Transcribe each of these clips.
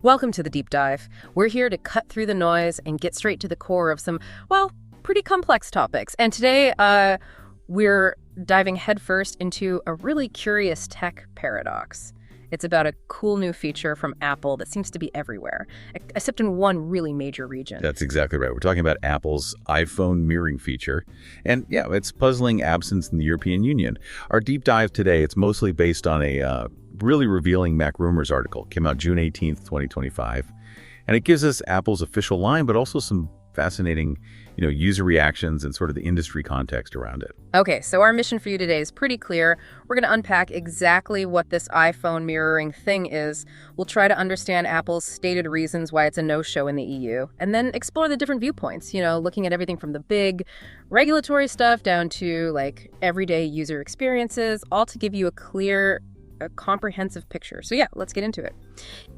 Welcome to the Deep Dive. We're here to cut through the noise and get straight to the core of some, well, pretty complex topics. And today, we're diving headfirst into a really curious tech paradox. It's about a cool new feature from Apple that seems to be everywhere, except in one really major region. That's exactly right. We're talking about Apple's iPhone mirroring feature. And yeah, it's puzzling absence in the European Union. Our deep dive today, it's mostly based on a really revealing Mac Rumors article. It came out June 18th, 2025. And it gives us Apple's official line, but also some fascinating, user reactions and sort of the industry context around it. Okay, so our mission for you today is pretty clear. We're going to unpack exactly what this iPhone mirroring thing is. We'll try to understand Apple's stated reasons why it's a no-show in the EU, and then explore the different viewpoints, looking at everything from the big regulatory stuff down to everyday user experiences, all to give you a comprehensive picture. So yeah, let's get into it.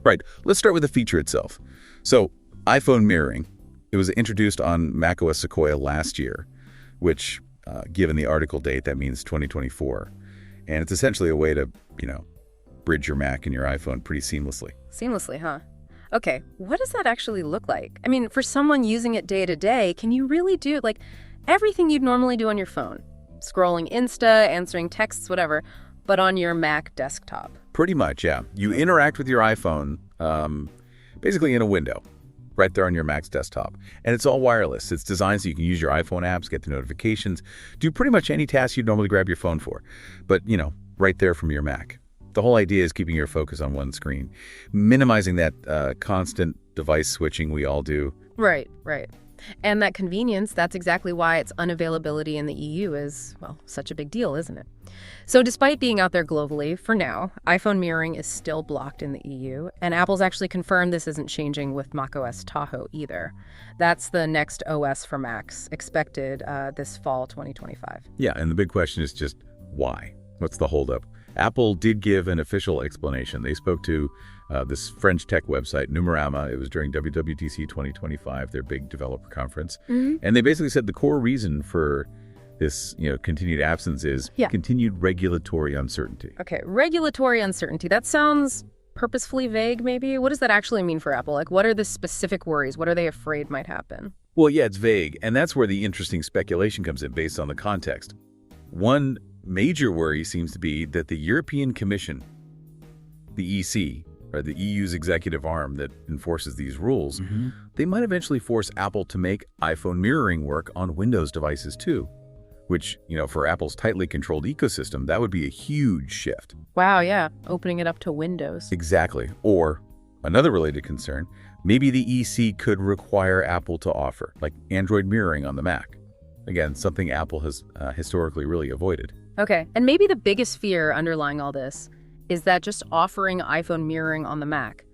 Right. Let's start with the feature itself. So iPhone mirroring. It was introduced on macOS Sequoia last year, which, given the article date, that means 2024. And it's essentially a way to, bridge your Mac and your iPhone pretty seamlessly. Seamlessly, huh? Okay, what does that actually look like? I mean, for someone using it day to day, can you really do everything you'd normally do on your phone? Scrolling Insta, answering texts, whatever, but on your Mac desktop? Pretty much, yeah. You interact with your iPhone basically in a window. Right there on your Mac's desktop. And it's all wireless. It's designed so you can use your iPhone apps, get the notifications, do pretty much any task you'd normally grab your phone for. But, right there from your Mac. The whole idea is keeping your focus on one screen, minimizing that constant device switching we all do. Right. And that convenience, that's exactly why its unavailability in the EU is, such a big deal, isn't it? So despite being out there globally, for now, iPhone mirroring is still blocked in the EU, and Apple's actually confirmed this isn't changing with macOS Tahoe either. That's the next OS for Macs, expected this fall 2025. Yeah, and the big question is just why? What's the holdup? Apple did give an official explanation. They spoke to this French tech website, Numerama. It was during WWDC 2025, their big developer conference. Mm-hmm. And they basically said the core reason for this, continued absence is continued regulatory uncertainty. Okay, regulatory uncertainty. That sounds purposefully vague, maybe. What does that actually mean for Apple? What are the specific worries? What are they afraid might happen? Well, yeah, it's vague. And that's where the interesting speculation comes in based on the context. One major worry seems to be that the European Commission, the EC, or the EU's executive arm that enforces these rules, they might eventually force Apple to make iPhone mirroring work on Windows devices too. Which, for Apple's tightly controlled ecosystem, that would be a huge shift. Wow, yeah. Opening it up to Windows. Exactly. Or another related concern, maybe the EC could require Apple to offer, Android mirroring on the Mac. Again, something Apple has historically really avoided. Okay. And maybe the biggest fear underlying all this is that just offering iPhone mirroring on the Mac,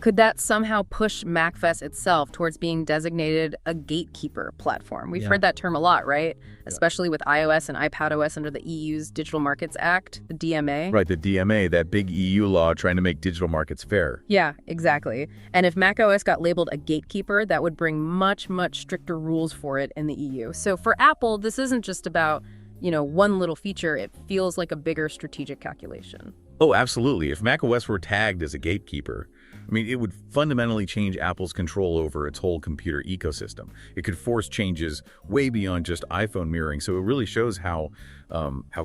could that somehow push MacFest itself towards being designated a gatekeeper platform? We've heard that term a lot, right? Especially with iOS and iPadOS under the EU's Digital Markets Act, the DMA. Right, the DMA, that big EU law trying to make digital markets fair. Yeah, exactly. And if macOS got labeled a gatekeeper, that would bring much, much stricter rules for it in the EU. So for Apple, this isn't just about, one little feature. It feels like a bigger strategic calculation. Oh, absolutely. If macOS were tagged as a gatekeeper, it would fundamentally change Apple's control over its whole computer ecosystem. It could force changes way beyond just iPhone mirroring. So it really shows how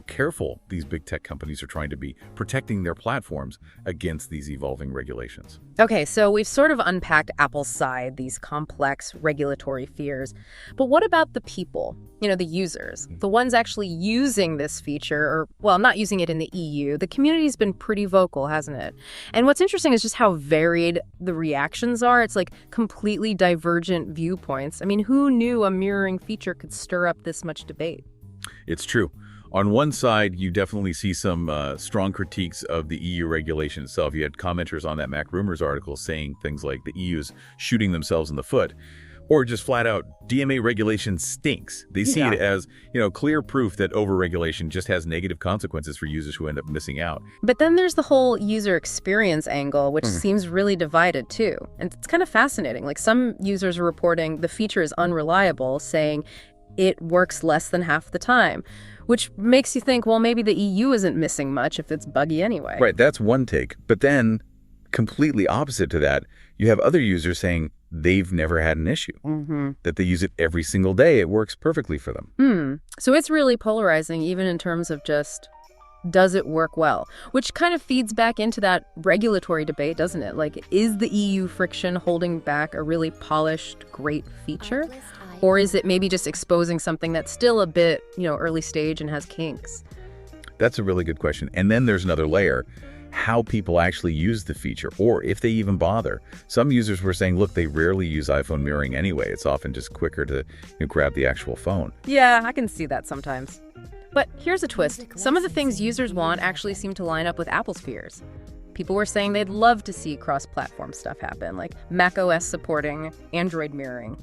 careful these big tech companies are trying to be protecting their platforms against these evolving regulations. Okay, so we've sort of unpacked Apple's side, these complex regulatory fears. But what about the people, the users, the ones actually using this feature, or, not using it in the EU? The community's been pretty vocal, hasn't it? And what's interesting is just how varied the reactions are. It's completely divergent viewpoints. Who knew a mirroring feature could stir up this much debate? It's true. On one side, you definitely see some strong critiques of the EU regulation itself. You had commenters on that Mac Rumors article saying things like the EU's shooting themselves in the foot, or just flat out, DMA regulation stinks. They see it as, clear proof that overregulation just has negative consequences for users who end up missing out. But then there's the whole user experience angle, which seems really divided too. And it's kind of fascinating. Some users are reporting the feature is unreliable, saying it works less than half the time, which makes you think, well, maybe the EU isn't missing much if it's buggy anyway. Right, that's one take. But then completely opposite to that, you have other users saying they've never had an issue, that they use it every single day. It works perfectly for them. So it's really polarizing, even in terms of just, does it work well? Which kind of feeds back into that regulatory debate, doesn't it? Like, is the EU friction holding back a really polished, great feature? Or is it maybe just exposing something that's still a bit, early stage and has kinks? That's a really good question. And then there's another layer, how people actually use the feature, or if they even bother. Some users were saying, look, they rarely use iPhone mirroring anyway. It's often just quicker to grab the actual phone. Yeah, I can see that sometimes. But here's a twist. Some of the things users want actually seem to line up with Apple's fears. People were saying they'd love to see cross-platform stuff happen, like macOS supporting Android mirroring,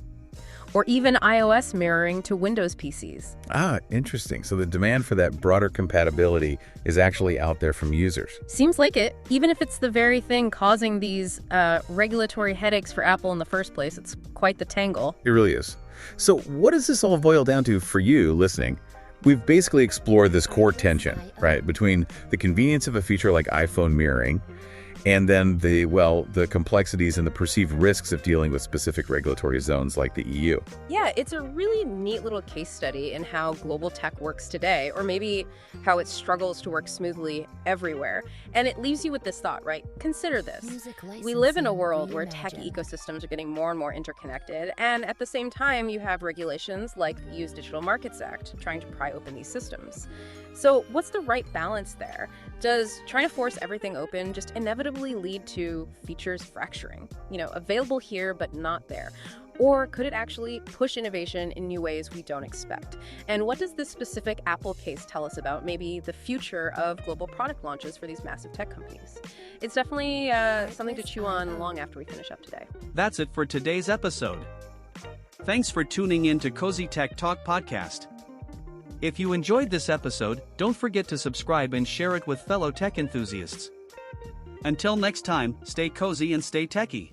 or even iOS mirroring to Windows PCs. Ah, interesting. So the demand for that broader compatibility is actually out there from users. Seems like it. Even if it's the very thing causing these regulatory headaches for Apple in the first place, it's quite the tangle. It really is. So what does this all boil down to for you listening? We've basically explored this core tension, right, between the convenience of a feature like iPhone mirroring and then the complexities and the perceived risks of dealing with specific regulatory zones like the EU. Yeah, it's a really neat little case study in how global tech works today, or maybe how it struggles to work smoothly everywhere. And it leaves you with this thought, right? Consider this. We live in a world where tech ecosystems are getting more and more interconnected, and at the same time, you have regulations like the Use Digital Markets Act trying to pry open these systems. So what's the right balance there? Does trying to force everything open just inevitably lead to features fracturing? Available here but not there. Or could it actually push innovation in new ways we don't expect? And what does this specific Apple case tell us about maybe the future of global product launches for these massive tech companies? It's definitely something to chew on long after we finish up today. That's it for today's episode. Thanks for tuning in to Cozy Tech Talk Podcast. If you enjoyed this episode, don't forget to subscribe and share it with fellow tech enthusiasts. Until next time, stay cozy and stay techy.